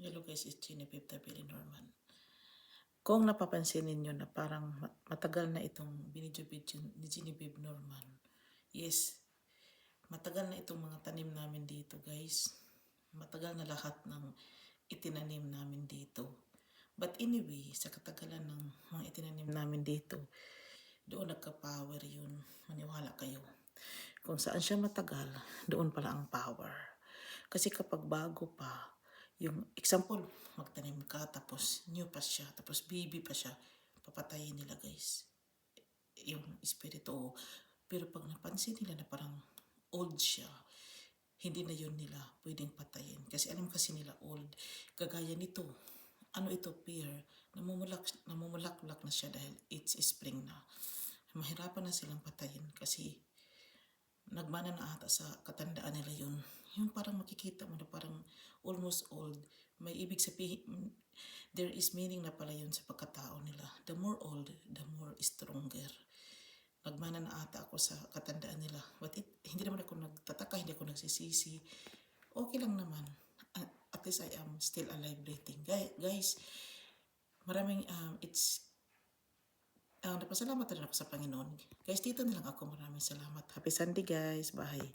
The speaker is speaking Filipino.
Hello guys, it's Genevieve Tabili Norman. Kung napapansin ninyo na parang matagal na itong binidyo-bidyo ni Genevieve Norman. Yes, matagal na itong mga tanim namin dito guys. Matagal na lahat ng itinanim namin dito. But anyway, sa katagalan ng mga itinanim namin dito, doon nagka-power yun. Maniwala kayo. Kung saan siya matagal, doon pala ang power. Kasi kapag bago pa, yung example, magtanim ka, tapos new pa siya, tapos baby pa siya, papatayin nila guys. Yung espiritu. Pero pag napansin nila na parang old siya, hindi na yun nila pwedeng patayin. Kasi alam kasi nila old. Kagaya nito, ano ito, pear, namumulaklak na siya dahil it's spring na. Mahirapan na silang patayin kasi nagmana na ata sa katandaan nila yun. Yung parang makikita mo na parang almost old. May ibig sabihin, there is meaning na pala yun sa pagkatao nila. The more old, the more stronger. Nagmana na ata ako sa katandaan nila. But hindi naman ako nagtataka, hindi ako nagsisisi. Okay lang naman. At least I am still alive breathing. Guys, maraming, napasalamat rin ako sa Panginoon. Guys, dito na lang ako. Maraming salamat. Happy Sunday guys. Bye.